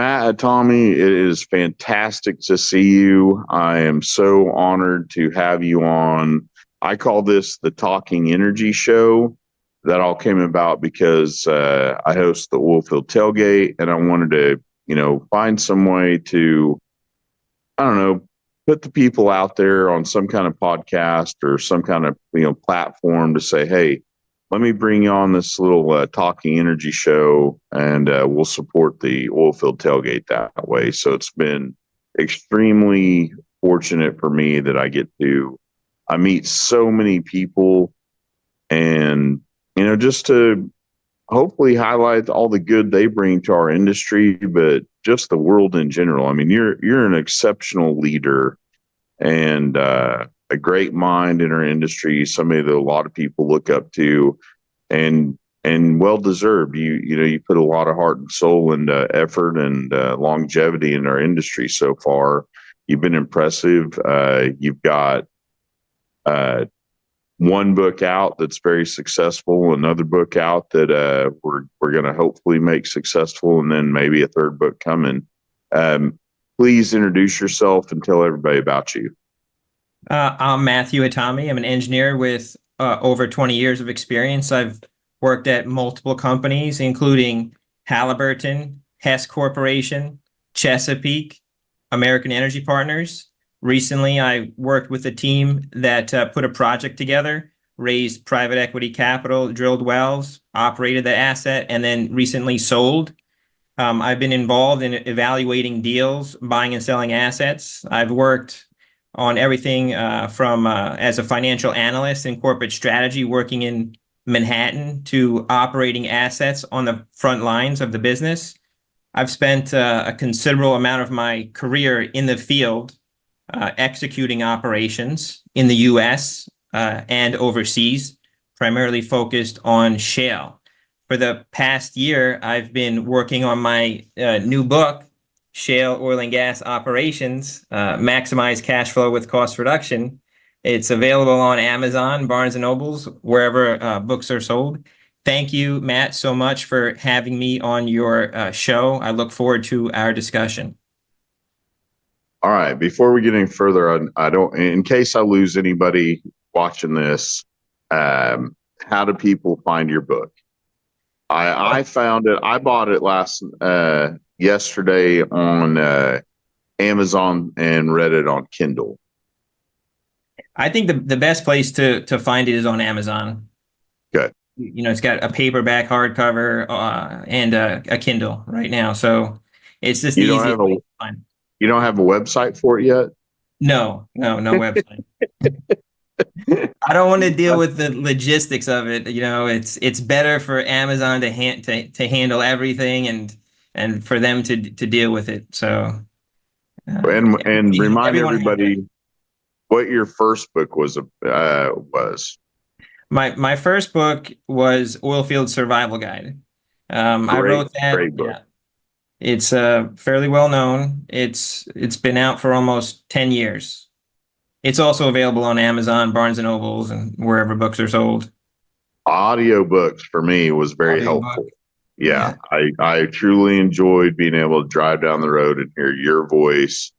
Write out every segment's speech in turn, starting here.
Matt Hatami, it is fantastic to see you. I am so honored to have you on. I call this the Talking Energy Show. That all came about because I host the Oilfield Tailgate, and I wanted to, find some way to, I don't know, put the people out there on some kind of podcast or some kind of, platform to say, hey, let me bring you on this little Talking Energy Show, and we'll support the Oilfield Tailgate that way. So it's been extremely fortunate for me that I meet so many people, and just to hopefully highlight all the good they bring to our industry, but just the world in general. I mean, you're an exceptional leader and a great mind in our industry, somebody that a lot of people look up to, and well deserved. You put a lot of heart and soul and effort and longevity in our industry so far. You've been impressive. You've got one book out that's very successful, another book out that we're going to hopefully make successful, and then maybe a third book coming. Please introduce yourself and tell everybody about you. I'm Matthew Hatami. I'm an engineer with over 20 years of experience. I've worked at multiple companies, including Halliburton, Hess Corporation, Chesapeake, American Energy Partners. Recently, I worked with a team that put a project together, raised private equity capital, drilled wells, operated the asset, and then recently sold. I've been involved in evaluating deals, buying and selling assets. I've worked on everything from as a financial analyst in corporate strategy, working in Manhattan, to operating assets on the front lines of the business. I've spent a considerable amount of my career in the field, executing operations in the U.S. And overseas, primarily focused on shale. For the past year, I've been working on my new book, Shale Oil and Gas Operations, Maximize Cash Flow with Cost Reduction. It's available on Amazon, Barnes & Nobles, wherever books are sold. Thank you, Matt, so much for having me on your show. I look forward to our discussion. All right. Before we get any further, in case I lose anybody watching this, how do people find your book? I found it. I bought it yesterday on Amazon and read it on Kindle. I think the best place to find it is on Amazon. Good. It's got a paperback hardcover and a Kindle right now, so it's just the easiest way to find. You don't have a website for it yet? No website. I don't want to deal with the logistics of it. It's better for Amazon to handle everything and for them to deal with it. So, and remind everybody what your first book was. My first book was Oilfield Survival Guide. I wrote that. Great book. Yeah. It's fairly well known. It's been out for almost 10 years. It's also available on Amazon, Barnes & Nobles, and wherever books are sold. Audiobooks for me was very helpful. Yeah. I truly enjoyed being able to drive down the road and hear your voice,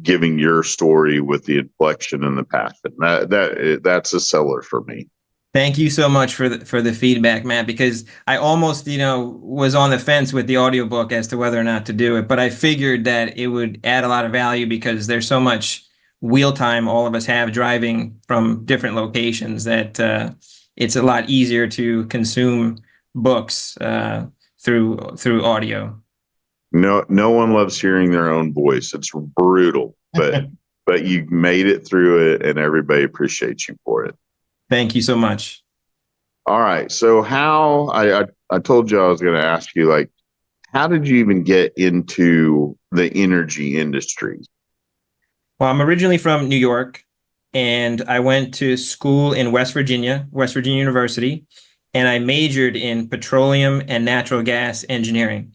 giving your story with the inflection and the passion. That's a seller for me. Thank you so much for the feedback, Matt, because I almost, was on the fence with the audiobook as to whether or not to do it, but I figured that it would add a lot of value because there's so much wheel time all of us have driving from different locations that it's a lot easier to consume books through audio. No one loves hearing their own voice. It's brutal, but you made it through it, and everybody appreciates you for it. Thank you so much. All right. So I told you I was going to ask you, how did you even get into the energy industry? Well, I'm originally from New York, and I went to school in West Virginia University, and I majored in petroleum and natural gas engineering.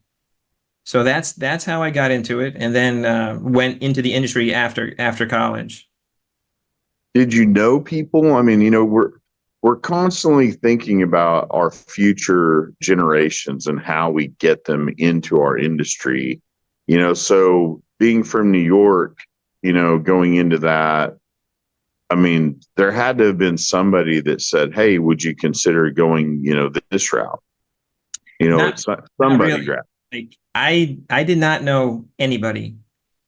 So that's how I got into it, and then went into the industry after college. Did you know people? I mean, we're constantly thinking about our future generations and how we get them into our industry. So being from New York, going into that, I mean, there had to have been somebody that said, "Hey, would you consider going, this route?" Not It's not somebody really. grabbed. Like I did not know anybody.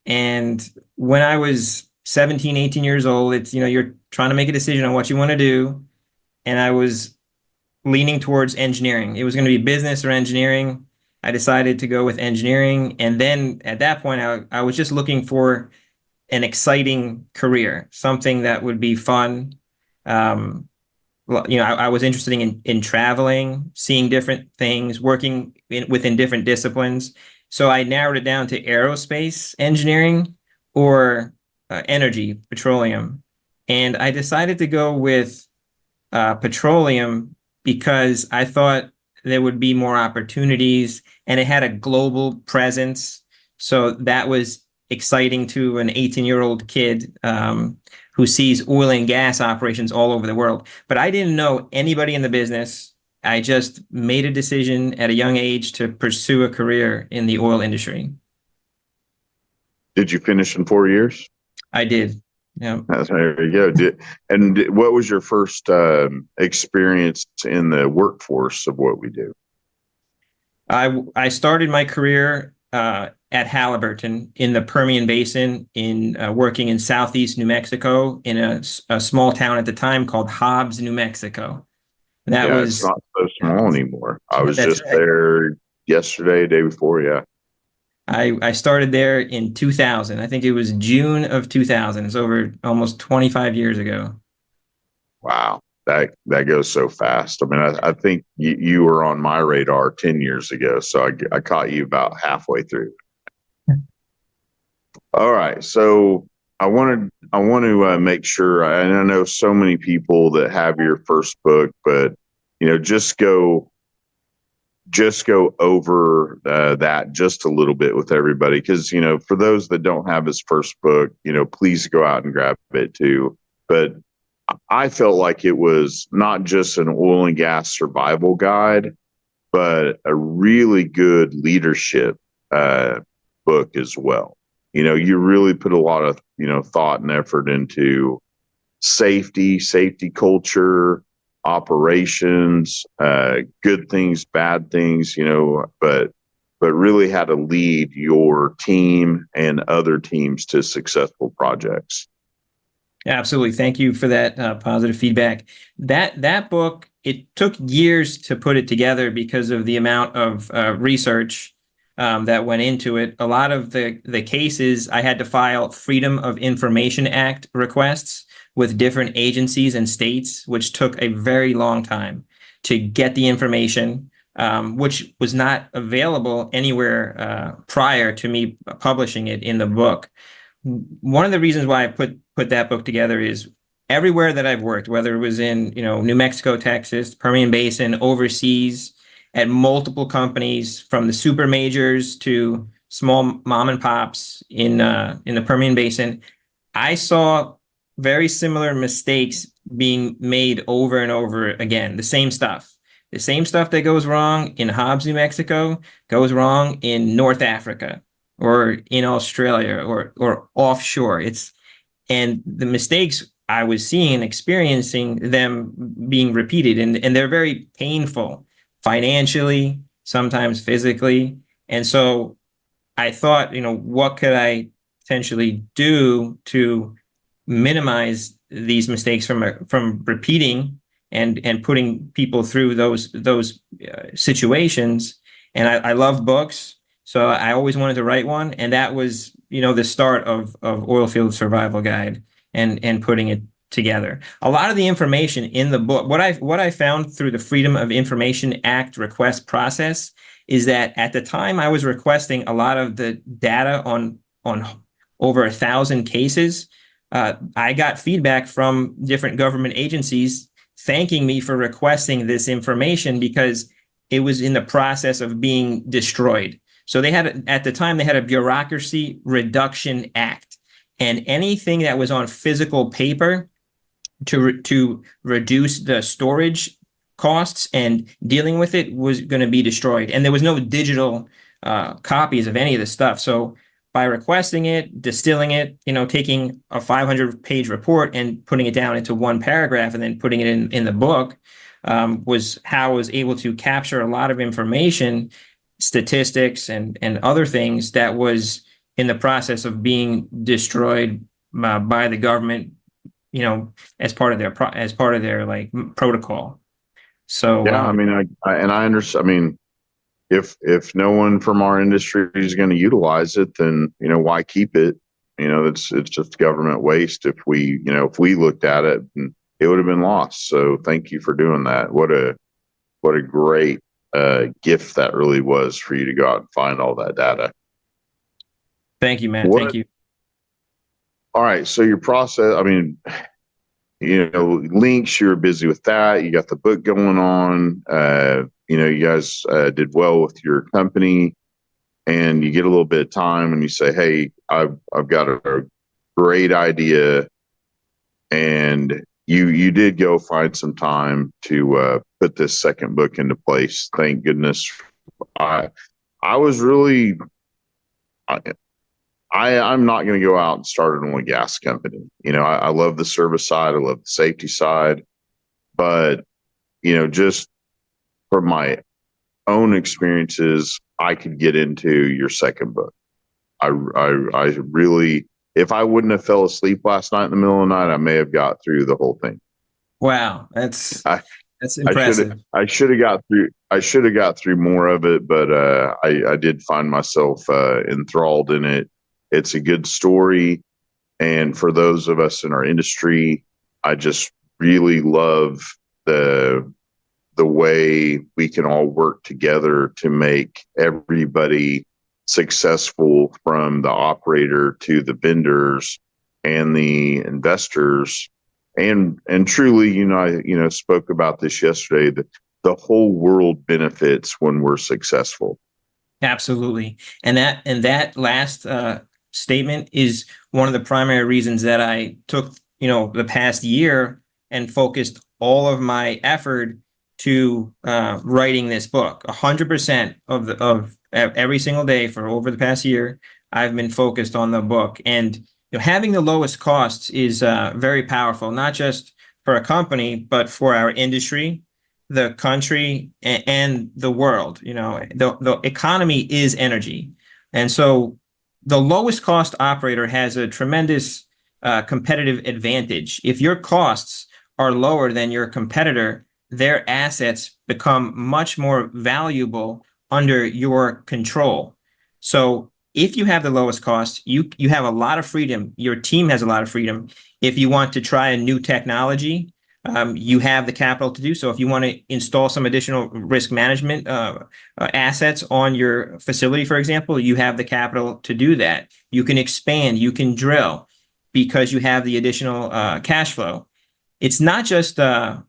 And when I was 17, 18 years old, it's, you're trying to make a decision on what you want to do. And I was leaning towards engineering. It was going to be business or engineering. I decided to go with engineering. And then at that point, I was just looking for an exciting career, something that would be fun. Um, I was interested in traveling, seeing different things, working within different disciplines. So I narrowed it down to aerospace engineering or energy, petroleum. And I decided to go with petroleum because I thought there would be more opportunities and it had a global presence. So that was exciting to an 18-year-old kid who sees oil and gas operations all over the world. But I didn't know anybody in the business. I just made a decision at a young age to pursue a career in the oil industry. Did you finish in 4 years? I did. Yeah. There you go. What was your first experience in the workforce of what we do? I started my career at Halliburton in the Permian Basin, in working in southeast New Mexico in a small town at the time called Hobbs, New Mexico. That Yeah, it's was not so small anymore. I was that's just right. there yesterday, day before. Yeah. I started there in 2000. I think it was June of 2000. It's over almost 25 years ago. Wow. That goes so fast. I mean, I think you were on my radar 10 years ago. So I caught you about halfway through. All right. So I want to make sure, and I know so many people that have your first book, but just go over that just a little bit with everybody, because for those that don't have his first book, please go out and grab it too. But I felt like it was not just an oil and gas survival guide, but a really good leadership book as well. You really put a lot of thought and effort into safety culture, operations, good things, bad things, but really how to lead your team and other teams to successful projects. Absolutely. Thank you for that positive feedback. That book, it took years to put it together because of the amount of research that went into it. A lot of the cases I had to file Freedom of Information Act requests with different agencies and states, which took a very long time to get the information, which was not available anywhere prior to me publishing it in the book. One of the reasons why I put that book together is everywhere that I've worked, whether it was in New Mexico, Texas, Permian Basin, overseas, at multiple companies, from the super majors to small mom and pops in the Permian Basin, I saw very similar mistakes being made over and over again. The same stuff. The same stuff that goes wrong in Hobbs, New Mexico, goes wrong in North Africa or in Australia or offshore. And the mistakes I was seeing and experiencing them being repeated, and they're very painful financially, sometimes physically. And so I thought, what could I potentially do to minimize these mistakes from repeating and putting people through those situations. And I love books, so I always wanted to write one, and that was the start of Oilfield Survival Guide and putting it together. A lot of the information in the book, what I found through the Freedom of Information Act request process, is that at the time I was requesting a lot of the data on over 1,000 cases. I got feedback from different government agencies thanking me for requesting this information because it was in the process of being destroyed. So at the time, they had a Bureaucracy Reduction Act, and anything that was on physical paper to reduce the storage costs, and dealing with it was going to be destroyed. And there was no digital copies of any of the stuff. So by requesting it, distilling it, taking a 500-page report and putting it down into one paragraph and then putting it in the book, was how I was able to capture a lot of information, statistics, and other things that was in the process of being destroyed by the government, as part of their like protocol. So yeah, I mean, I understand. I mean, if no one from our industry is going to utilize it, then why keep it? It's just government waste. If we looked at it, it would have been lost. So thank you for doing that. What a great gift that really was for you to go out and find all that data. Thank you, Matt. Thank you. All right. So your process, I mean, links, you're busy with that. You got the book going on. You guys did well with your company, and you get a little bit of time and you say, hey, I've got a great idea. And you did go find some time to put this second book into place. Thank goodness. I was really, I'm not going to go out and start an oil and gas company. I love the service side. I love the safety side, but just from my own experiences, I could get into your second book. I really, if I wouldn't have fell asleep last night in the middle of the night, I may have got through the whole thing. Wow, that's impressive. I should have got through more of it, but I did find myself enthralled in it. It's a good story, and for those of us in our industry, I just really love the way we can all work together to make everybody successful, from the operator to the vendors and the investors. And truly, I spoke about this yesterday, that the whole world benefits when we're successful. Absolutely. And that last statement is one of the primary reasons that I took, the past year and focused all of my effort to writing this book. 100% of every single day for over the past year, I've been focused on the book. And having the lowest costs is very powerful, not just for a company, but for our industry, the country, and the world. The economy is energy. And so the lowest cost operator has a tremendous competitive advantage. If your costs are lower than your competitor, their assets become much more valuable under your control. So if you have the lowest cost, you have a lot of freedom. Your team has a lot of freedom. If you want to try a new technology, you have the capital to do so. If you want to install some additional risk management assets on your facility, for example, you have the capital to do that. You can expand, you can drill, because you have the additional cash flow. It's not just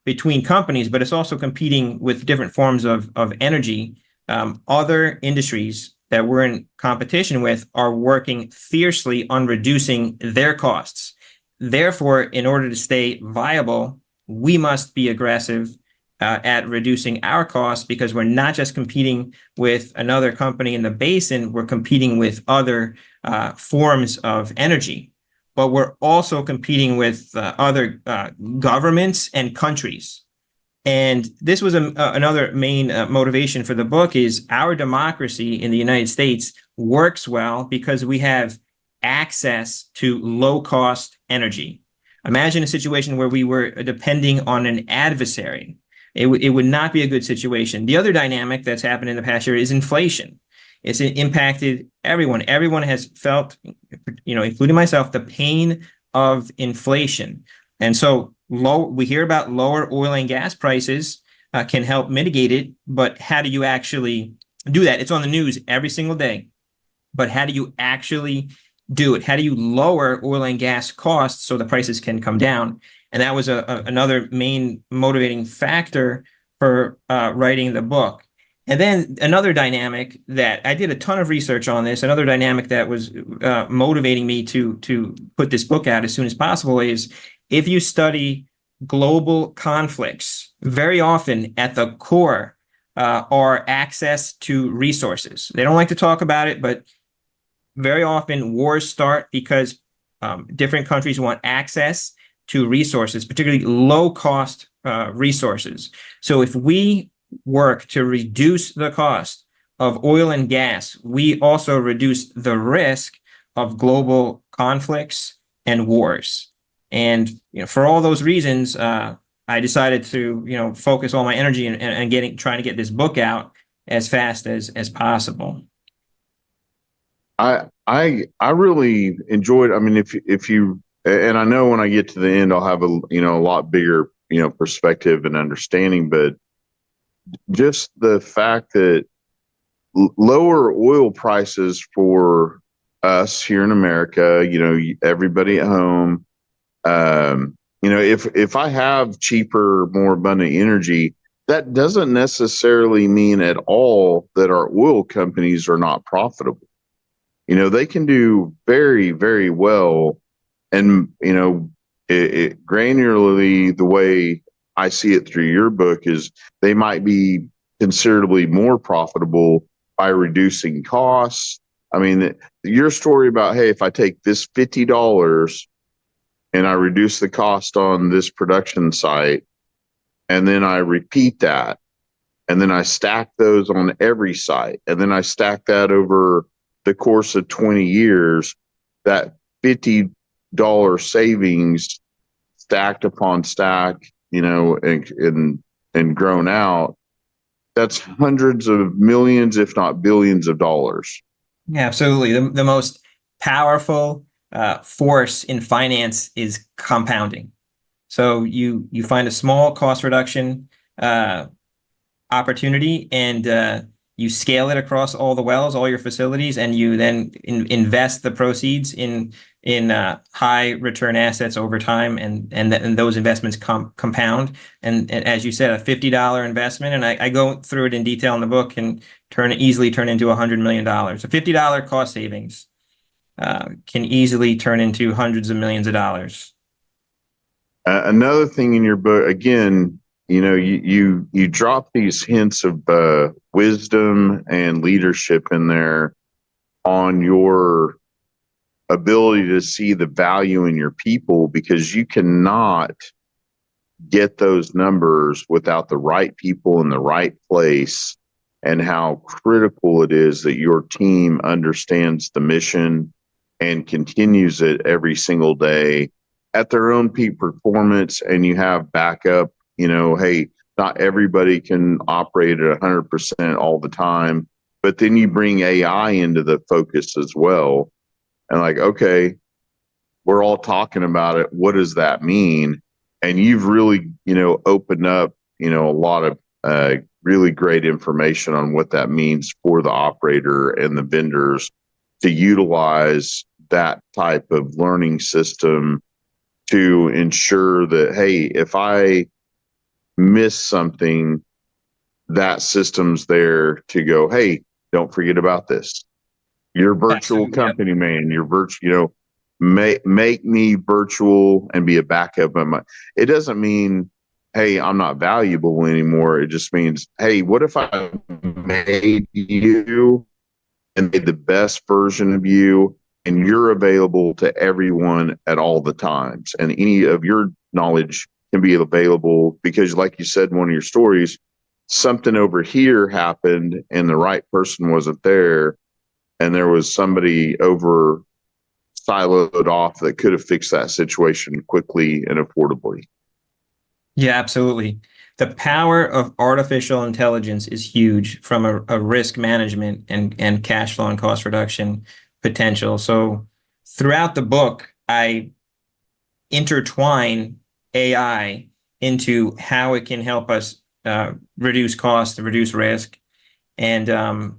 between companies, but it's also competing with different forms of energy. Other industries that we're in competition with are working fiercely on reducing their costs. Therefore, in order to stay viable, we must be aggressive at reducing our costs, because we're not just competing with another company in the basin, we're competing with other forms of energy. But we're also competing with other governments and countries. And this was another main motivation for the book, is our democracy in the United States works well because we have access to low-cost energy. Imagine a situation where we were depending on an adversary. It would not be a good situation. The other dynamic that's happened in the past year is inflation. It's impacted everyone. Everyone has felt, including myself, the pain of inflation. And so we hear about lower oil and gas prices can help mitigate it, but how do you actually do that? It's on the news every single day, but how do you actually do it? How do you lower oil and gas costs so the prices can come down? And that was another main motivating factor for writing the book. And then another dynamic that I did a ton of research on this, another dynamic that was motivating me to put this book out as soon as possible is, if you study global conflicts, very often at the core are access to resources. They don't like to talk about it, but very often wars start because different countries want access to resources, particularly low-cost resources. So if we work to reduce the cost of oil and gas, we also reduce the risk of global conflicts and wars. And for all those reasons, I decided to focus all my energy and trying to get this book out as fast as possible. I really enjoyed. I mean, if you, and I know when I get to the end, I'll have a lot bigger perspective and understanding, but just the fact that lower oil prices for us here in America, everybody at home, if I have cheaper, more abundant energy, that doesn't necessarily mean at all that our oil companies are not profitable. They can do very, very well. And, granularly, the way I see it through your book is they might be considerably more profitable by reducing costs. I mean, your story about, hey, if I take this $50 and I reduce the cost on this production site, and then I repeat that, and then I stack those on every site, and then I stack that over the course of 20 years, that $50 savings stacked upon stack, and grown out, that's hundreds of millions, if not billions of dollars. Yeah, absolutely. The most powerful force in finance is compounding. So you find a small cost reduction opportunity, and you scale it across all the wells, all your facilities, and you then invest the proceeds in high return assets over time, and those investments compound. And as you said, a $50 investment, and I go through it in detail in the book, and easily turn into $100 million. A $50 cost savings can easily turn into hundreds of millions of dollars. Another thing in your book, again, you drop these hints of wisdom and leadership in there on your ability to see the value in your people, because you cannot get those numbers without the right people in the right place, and how critical it is that your team understands the mission and continues it every single day at their own peak performance. And you have backup. Hey, not everybody can operate at 100% all the time, but then you bring AI into the focus as well. And okay, we're all talking about it. What does that mean? And you've really, opened up, a lot of really great information on what that means for the operator and the vendors to utilize that type of learning system to ensure that, hey, if I miss something, that system's there to go, hey, don't forget about this. You're virtual company, yep. Man, you're virtual, make me virtual and be a backup. It doesn't mean, hey, I'm not valuable anymore. It just means, hey, what if I made you and made the best version of you, and you're available to everyone at all the times, and any of your knowledge can be available, because like you said in one of your stories, something over here happened and the right person wasn't there, and there was somebody over siloed off that could have fixed that situation quickly and affordably. Yeah, absolutely. The power of artificial intelligence is huge from a risk management and cash flow and cost reduction potential. So throughout the book, I intertwine AI into how it can help us reduce cost, reduce risk. And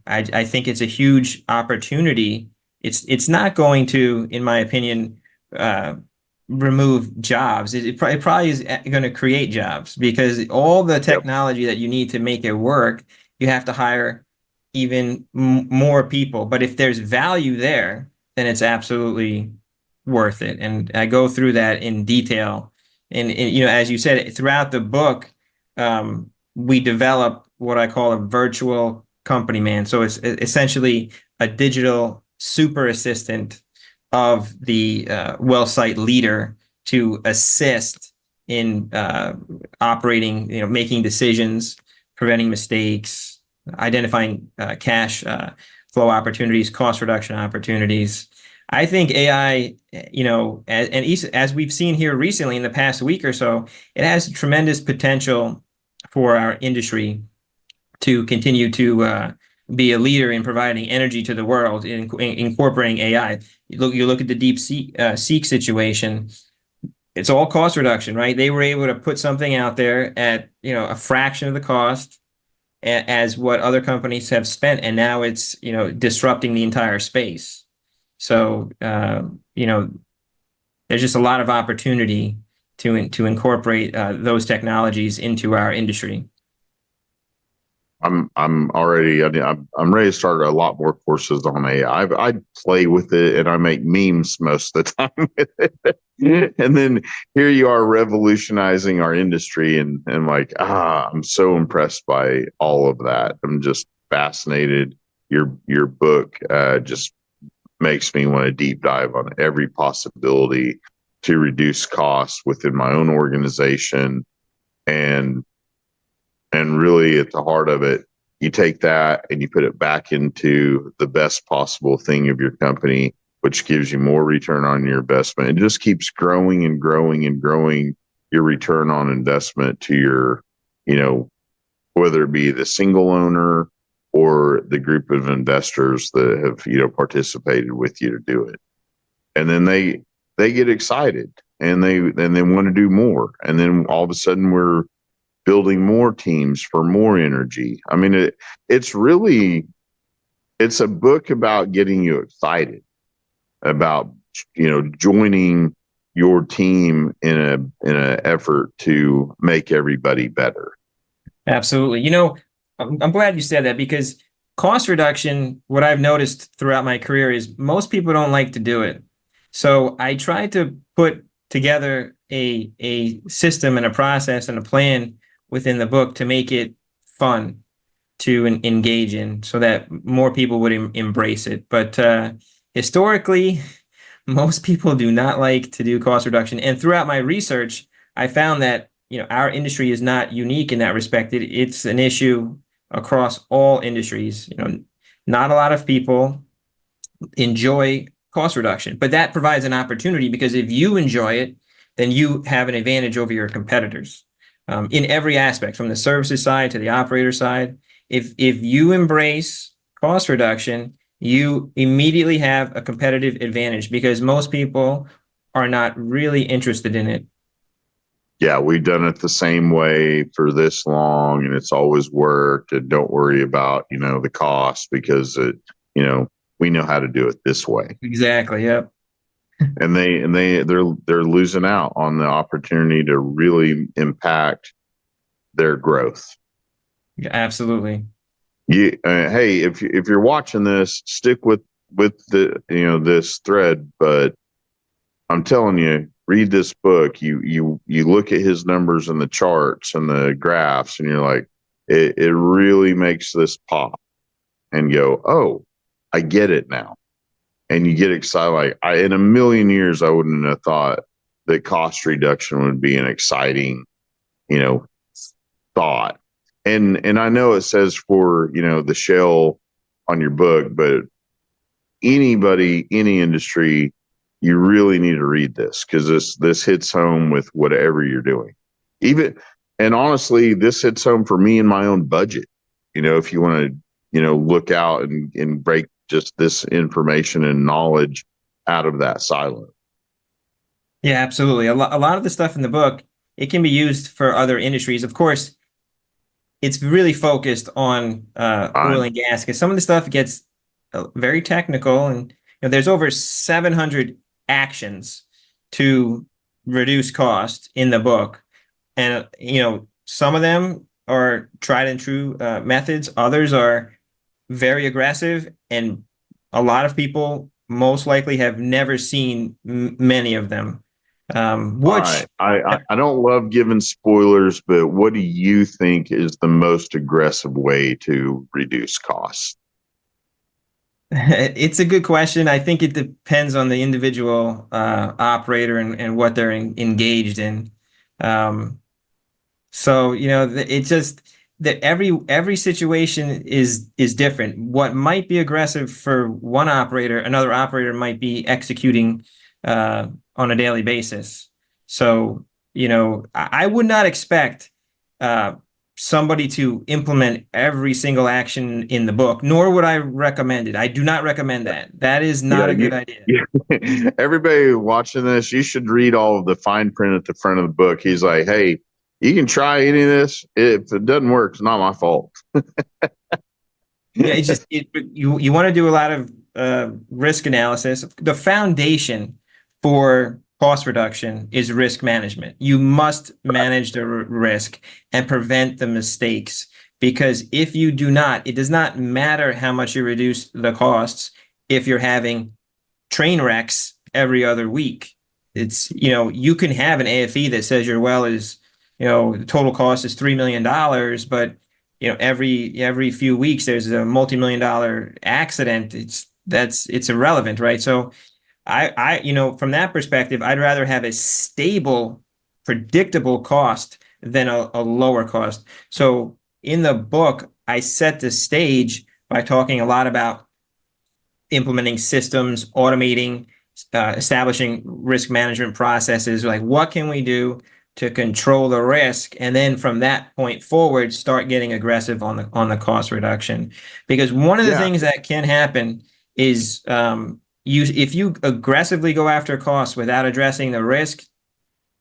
I think it's a huge opportunity. It's not going to, in my opinion, remove jobs. It probably is going to create jobs, because all the technology that you need to make it work, you have to hire even more people. But if there's value there, then it's absolutely worth it. And I go through that in detail And as you said, throughout the book, we develop what I call a virtual company man. So it's essentially a digital super assistant of the well site leader to assist in operating, making decisions, preventing mistakes, identifying cash flow opportunities, cost reduction opportunities. I think AI, as we've seen here recently in the past week or so, it has tremendous potential for our industry to continue to be a leader in providing energy to the world, in incorporating AI. You look at the deep seek situation. It's all cost reduction, right? They were able to put something out there at a fraction of the cost as what other companies have spent, and now it's disrupting the entire space. So there's just a lot of opportunity to incorporate those technologies into our industry. I'm already I'm ready to start a lot more courses on AI. I play with it and I make memes most of the time with it. And then here you are revolutionizing our industry, and like, I'm so impressed by all of that. I'm just fascinated. Your book just makes me want to deep dive on every possibility to reduce costs within my own organization. And really, at the heart of it, you take that and you put it back into the best possible thing of your company, which gives you more return on your investment. It just keeps growing and growing and growing your return on investment to your, whether it be the single owner or the group of investors that have, participated with you to do it. And then they get excited and they want to do more. And then all of a sudden we're building more teams for more energy. I mean, it's a book about getting you excited about, joining your team in an effort to make everybody better. Absolutely. I'm glad you said that, because cost reduction, what I've noticed throughout my career is most people don't like to do it. So I try to put together a system and a process and a plan within the book to make it fun to engage in, so that more people would embrace it. But historically, most people do not like to do cost reduction. And throughout my research, I found that our industry is not unique in that respect. It's an issue across all industries. Not a lot of people enjoy cost reduction, but that provides an opportunity, because if you enjoy it, then you have an advantage over your competitors. In every aspect, from the services side to the operator side. If you embrace cost reduction, you immediately have a competitive advantage, because most people are not really interested in it. Yeah, we've done it the same way for this long, and it's always worked. And don't worry about the cost, because we know how to do it this way. Exactly. Yep. And they're losing out on the opportunity to really impact their growth. Yeah, absolutely. Hey, if you're watching this, stick with the this thread. But I'm telling you, read this book. You look at his numbers and the charts and the graphs, and you're like, it really makes this pop, and go, oh, I get it now. And you get excited. Like, in a million years, I wouldn't have thought that cost reduction would be an exciting, thought. And I know it says for, the shale on your book, but anybody, any industry, you really need to read this, because this hits home with whatever you're doing. And honestly, this hits home for me in my own budget. If you want to, look out and break just this information and knowledge out of that silo. Yeah, absolutely. A lot of the stuff in the book, it can be used for other industries. Of course, it's really focused on oil and gas, because some of the stuff gets very technical, and there's over 700 actions to reduce cost in the book. And some of them are tried and true methods. Others are very aggressive, and a lot of people most likely have never seen many of them. All Which right. I don't love giving spoilers, but what do you think is the most aggressive way to reduce costs? it's a good question. I think it depends on the individual operator and what they're engaged in. Um, So, it's just that every situation is different. What might be aggressive for one operator, another operator might be executing on a daily basis. So, I would not expect uh, somebody to implement every single action in the book, nor would I recommend it. I do not recommend that. That is not Yeah, a good idea. everybody watching this, you should read all of the fine print at the front of the book. He's like, hey, you can try any of this. If it doesn't work, it's not my fault. Yeah, it's just you want to do a lot of risk analysis. The foundation for cost reduction is risk management. You must manage the risk and prevent the mistakes because if you do not, it does not matter how much you reduce the costs if you're having train wrecks every other week. It's, you can have an AFE that says your well is, the total cost is $3 million, but every few weeks there's a multi-million-dollar accident. It's irrelevant, right? So from that perspective, I'd rather have a stable, predictable cost than a lower cost. So in the book, I set the stage by talking a lot about implementing systems, automating, establishing risk management processes. Like, what can we do to control the risk, and then from that point forward, start getting aggressive on the cost reduction? Because one of the things that can happen is if you aggressively go after costs without addressing the risk,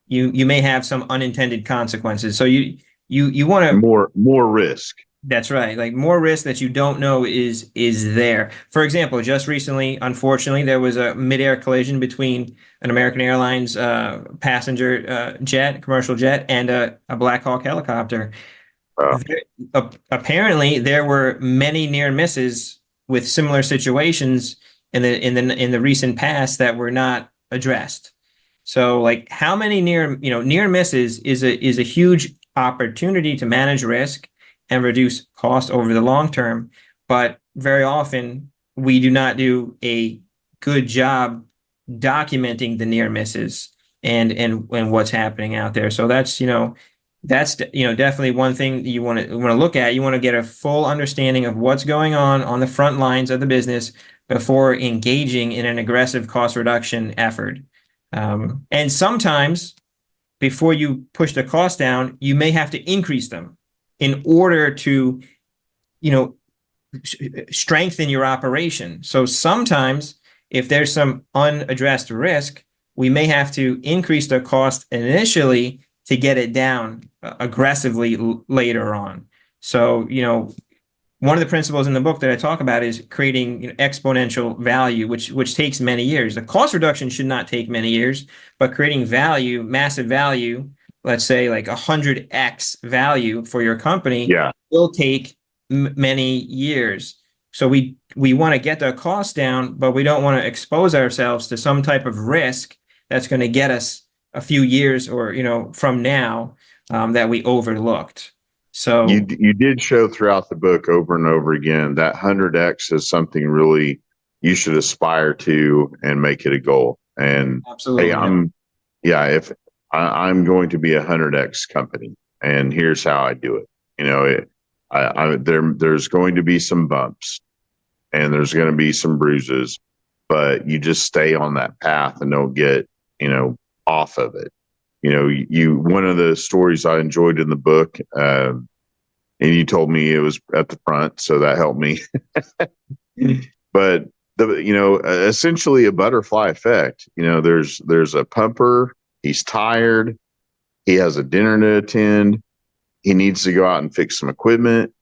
you may have some unintended consequences. So you want to more risk. That's right. Like more risk that you don't know is there. For example, just recently, unfortunately, there was a midair collision between an American Airlines passenger jet, commercial jet, and a Black Hawk helicopter. Apparently, there were many near misses with similar situations in the recent past that were not addressed. So, like, how many near misses is a huge opportunity to manage risk and reduce cost over the long term. But very often we do not do a good job documenting the near misses and what's happening out there. So that's definitely one thing you want to look at. You want to get a full understanding of what's going on the front lines of the business before engaging in an aggressive cost reduction effort. And sometimes before you push the cost down, you may have to increase them in order to, strengthen your operation. So sometimes if there's some unaddressed risk, we may have to increase the cost initially to get it down aggressively later on. So, one of the principles in the book that I talk about is creating exponential value, which takes many years. The cost reduction should not take many years, but creating value, massive value, let's say like 100x value for your company, will take many years. So we want to get the cost down, but we don't want to expose ourselves to some type of risk that's going to get us a few years or from now that we overlooked. So you did show throughout the book over and over again that 100x is something really you should aspire to and make it a goal. And absolutely, if I'm going to be a 100x company, and here's how I do it. There's going to be some bumps, and there's going to be some bruises, but you just stay on that path and don't get off of it. One of the stories I enjoyed in the book, and you told me it was at the front, so that helped me. But essentially a butterfly effect. There's a pumper. He's tired. He has a dinner to attend. He needs to go out and fix some equipment,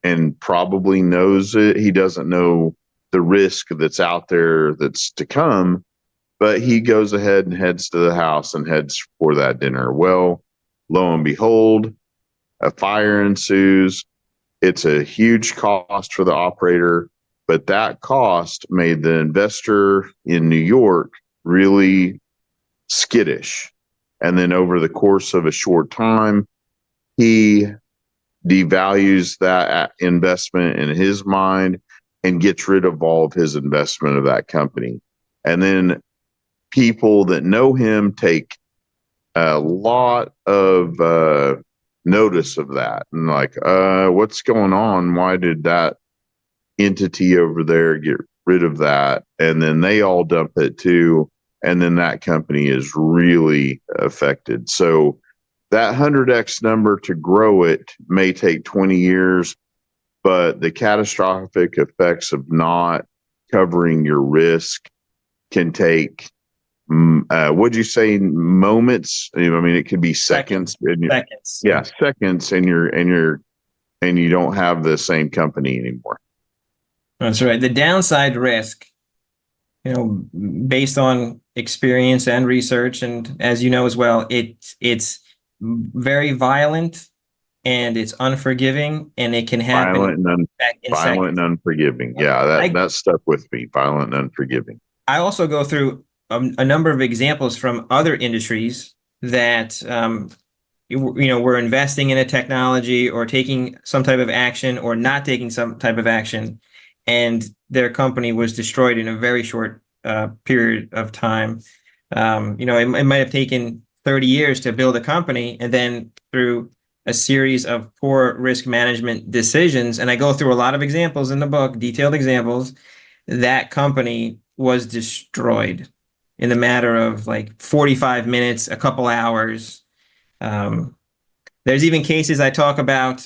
and probably knows it. He doesn't know the risk that's out there that's to come, but he goes ahead and heads to the house and heads for that dinner. Well, lo and behold, a fire ensues. It's a huge cost for the operator, but that cost made the investor in New York really skittish. And then over the course of a short time, he devalues that investment in his mind and gets rid of all of his investment of that company. And then people that know him take a lot of notice of that and like, what's going on? Why did that entity over there get rid of that? And then they all dump it too. And then that company is really affected. So that 100x number, to grow it may take 20 years, but the catastrophic effects of not covering your risk can take, what'd you say, moments? I mean, it could be seconds. Seconds. Yeah, seconds, and you don't have the same company anymore. That's right. The downside risk, based on experience and research, and as you know as well, it's very violent and it's unforgiving, and it can happen violent and unforgiving. Yeah, that stuck with me. Violent and unforgiving. I also go through a number of examples from other industries that we're investing in a technology or taking some type of action or not taking some type of action, and their company was destroyed in a very short period of time. It might have taken 30 years to build a company, and then through a series of poor risk management decisions, and I go through a lot of examples in the book, detailed examples, that company was destroyed in the matter of like 45 minutes, a couple hours. There's even cases I talk about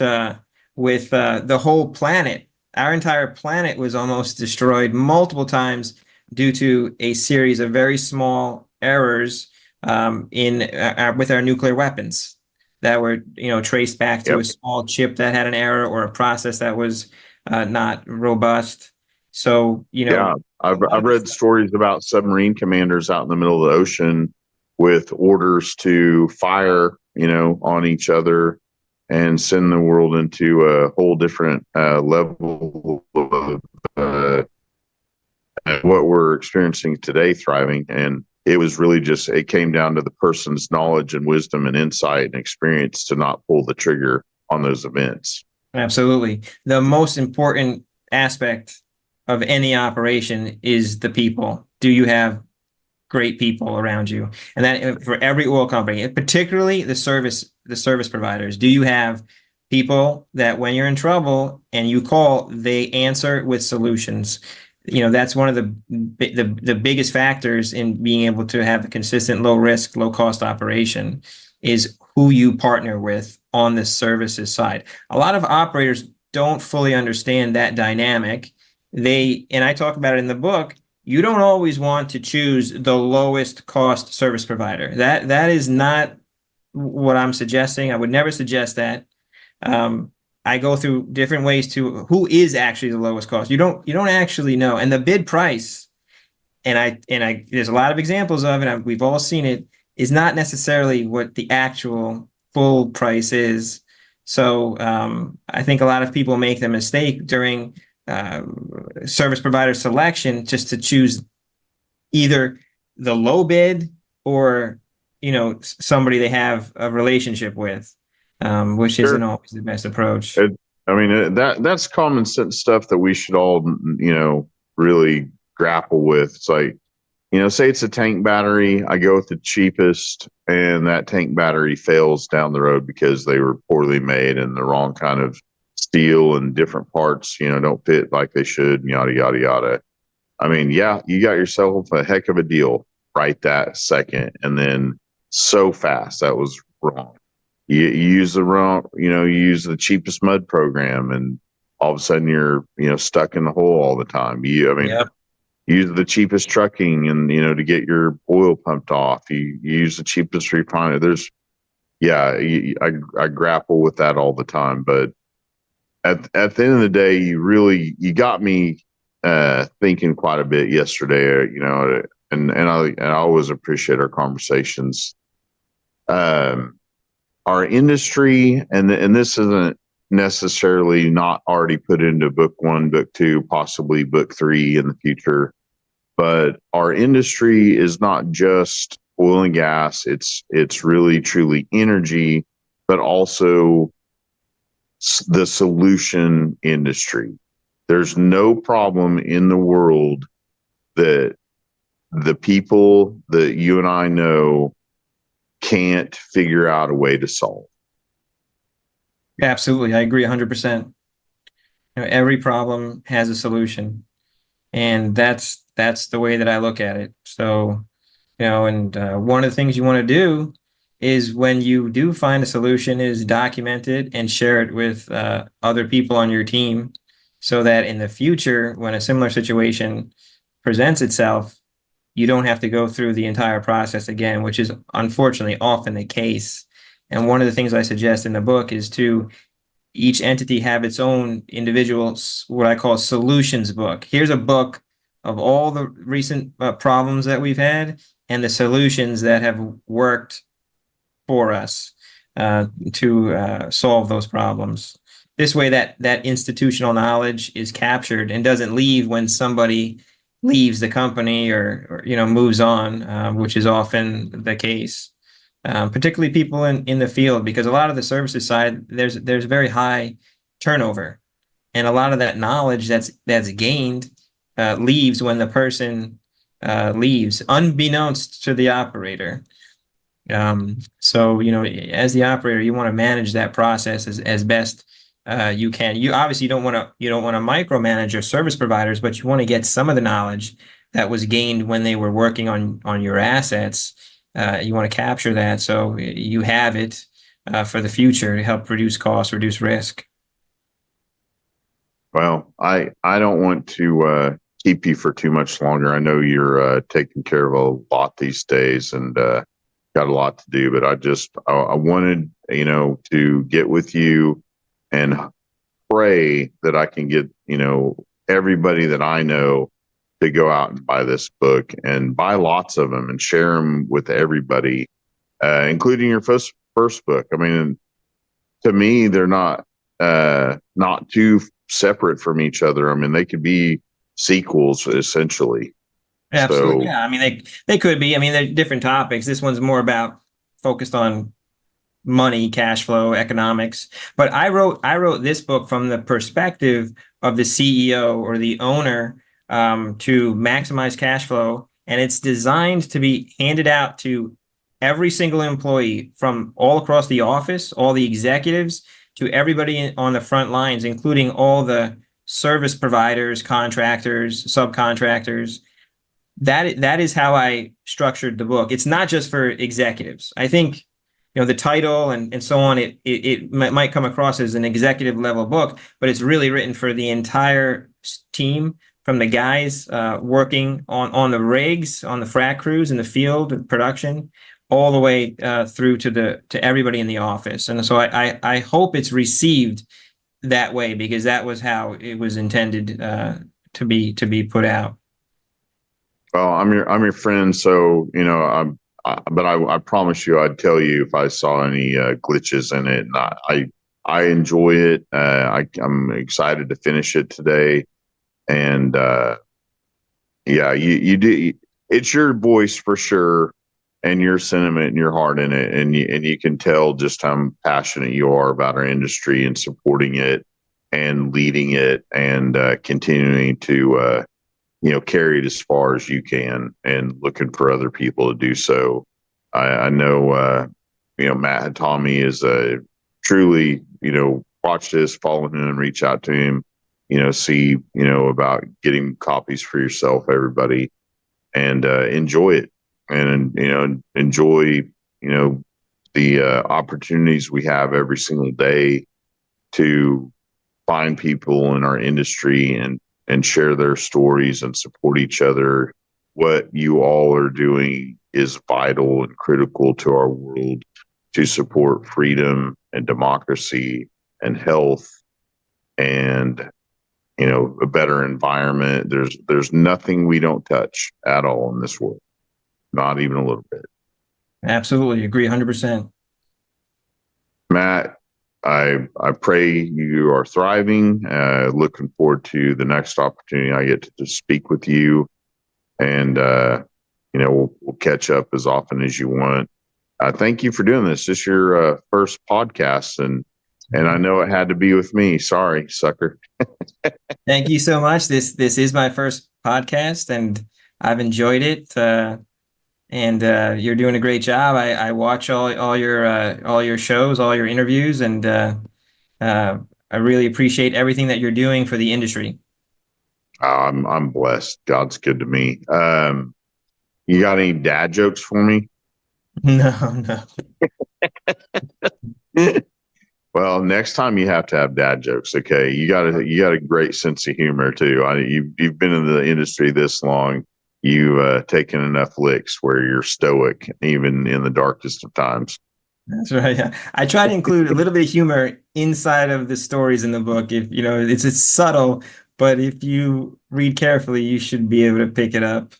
with the whole planet. Our entire planet was almost destroyed multiple times due to a series of very small errors with our nuclear weapons that were, traced back to a small chip that had an error or a process that was not robust. So, I've read stories about submarine commanders out in the middle of the ocean with orders to fire, on each other and send the world into a whole different level of what we're experiencing today, thriving. And it was really it came down to the person's knowledge and wisdom and insight and experience to not pull the trigger on those events. Absolutely. The most important aspect of any operation is the people. Do you have great people around you? And that for every oil company, particularly the service providers, do you have people that when you're in trouble and you call, they answer with solutions? That's one of the biggest factors in being able to have a consistent, low risk, low cost operation is who you partner with on the services side. A lot of operators don't fully understand that dynamic. And I talk about it in the book, you don't always want to choose the lowest cost service provider. That is not what I'm suggesting. I would never suggest that. I go through different ways to who is actually the lowest cost. You don't actually know. And the bid price, and I there's a lot of examples of it, we've all seen it, is not necessarily what the actual full price is. So I think a lot of people make the mistake during service provider selection just to choose either the low bid or somebody they have a relationship with, which isn't always the best approach. That's common sense stuff that we should all really grapple with. It's like, say it's a tank battery, I go with the cheapest, and that tank battery fails down the road because they were poorly made and the wrong kind of steel and different parts, don't fit like they should, yada, yada, yada. You got yourself a heck of a deal right that second. And then so fast, that was wrong. You use the wrong, you use the cheapest mud program, and all of a sudden you're, stuck in the hole all the time. Use the cheapest trucking and, to get your oil pumped off. You use the cheapest refiner. I grapple with that all the time, but at the end of the day, you got me thinking quite a bit yesterday, and I always appreciate our conversations. Our industry, and this isn't necessarily not already put into book 1, book 2, possibly book 3 in the future, but our industry is not just oil and gas. It's really truly energy, but also the solution industry. There's no problem in the world that the people that you and I know can't figure out a way to solve. Absolutely. I agree 100%. Every problem has a solution, and that's the way that I look at it. So, and one of the things you want to do is when you do find a solution is document it and share it with other people on your team so that in the future, when a similar situation presents itself, you don't have to go through the entire process again, which is unfortunately often the case. And one of the things I suggest in the book is to each entity have its own individual, what I call solutions book. Here's a book of all the recent problems that we've had and the solutions that have worked for us to solve those problems. This way that institutional knowledge is captured and doesn't leave when somebody leaves the company or moves on, which is often the case. Particularly people in the field, because a lot of the services side, there's very high turnover, and a lot of that knowledge that's gained leaves when the person leaves, unbeknownst to the operator. So as the operator, you want to manage that process as best you can. You obviously don't want to micromanage your service providers, but you want to get some of the knowledge that was gained when they were working on your assets. You want to capture that so you have it for the future to help reduce costs, reduce risk. Well, I don't want to keep you for too much longer. I know you're taking care of a lot these days and got a lot to do, but I wanted, to get with you and pray that I can get, everybody that I know to go out and buy this book and buy lots of them and share them with everybody, including your first book. I mean, to me, they're not too separate from each other. I mean, they could be sequels essentially. Absolutely. So, Yeah. I mean, they could be. I mean, they're different topics. This one's more about focused on money, cash flow, economics. But I wrote this book from the perspective of the CEO or the owner to maximize cash flow. And it's designed to be handed out to every single employee from all across the office, all the executives, to everybody on the front lines, including all the service providers, contractors, subcontractors. That is how I structured the book. It's not just for executives. I think the title and so on, it might come across as an executive level book, but it's really written for the entire team, from the guys working on the rigs, on the frac crews in the field, production, all the way through to everybody in the office. And so I hope it's received that way, because that was how it was intended to be put out. well, I'm your friend, so but I promise you, I'd tell you if I saw any glitches in it. And I enjoy it. I'm excited to finish it today, and yeah, you do. It's your voice for sure, and your sentiment and your heart in it, and you can tell just how passionate you are about our industry and supporting it and leading it and continuing to carry it as far as you can and looking for other people to do so. I know, Matt Hatami is truly, watch this, follow him and reach out to him, see, about getting copies for yourself, everybody, and enjoy it and, enjoy, the opportunities we have every single day to find people in our industry and share their stories and support each other. What you all are doing is vital and critical to our world to support freedom and democracy and health and, a better environment. There's nothing we don't touch at all in this world, not even a little bit. Absolutely. Agree 100%. Matt, I pray you are thriving. Looking forward to the next opportunity I get to speak with you. And we'll catch up as often as you want. Thank you for doing this. This is your first podcast, and I know it had to be with me. Sorry, sucker. Thank you so much. This is my first podcast, and I've enjoyed it. And you're doing a great job. I watch all your shows, all your interviews, and I really appreciate everything that you're doing for the industry. I'm blessed. God's good to me. You got any dad jokes for me? No. Well, next time you have to have dad jokes. Okay, you got a great sense of humor too. You've been in the industry this long. You've taken enough licks where you're stoic, even in the darkest of times. That's right. Yeah. I try to include a little bit of humor inside of the stories in the book. If it's subtle, but if you read carefully, you should be able to pick it up.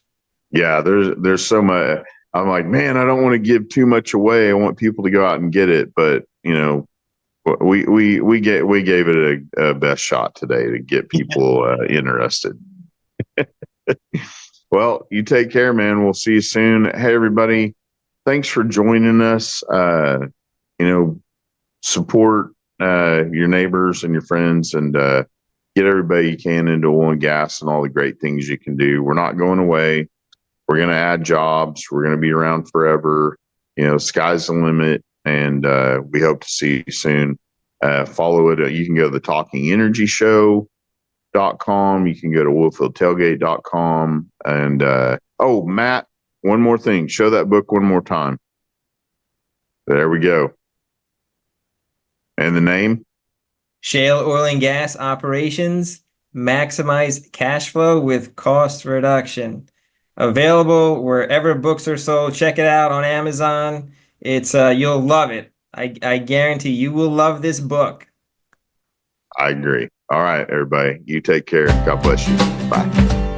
Yeah, there's so much. I'm like, man, I don't want to give too much away. I want people to go out and get it, but we gave it a best shot today to get people interested. Well, you take care, man. We'll see you soon. Hey, everybody. Thanks for joining us. Support your neighbors and your friends, and get everybody you can into oil and gas and all the great things you can do. We're not going away. We're going to add jobs. We're going to be around forever. Sky's the limit, and we hope to see you soon. Follow it. You can go to the talkingenergyshow.com. You can go to oilfieldtailgate.com. And, Matt, one more thing. Show that book one more time. There we go. And the name? Shale Oil and Gas Operations, Maximize Cash Flow with Cost Reduction. Available wherever books are sold. Check it out on Amazon. It's you'll love it. I guarantee you will love this book. I agree. All right, everybody. You take care. God bless you. Bye.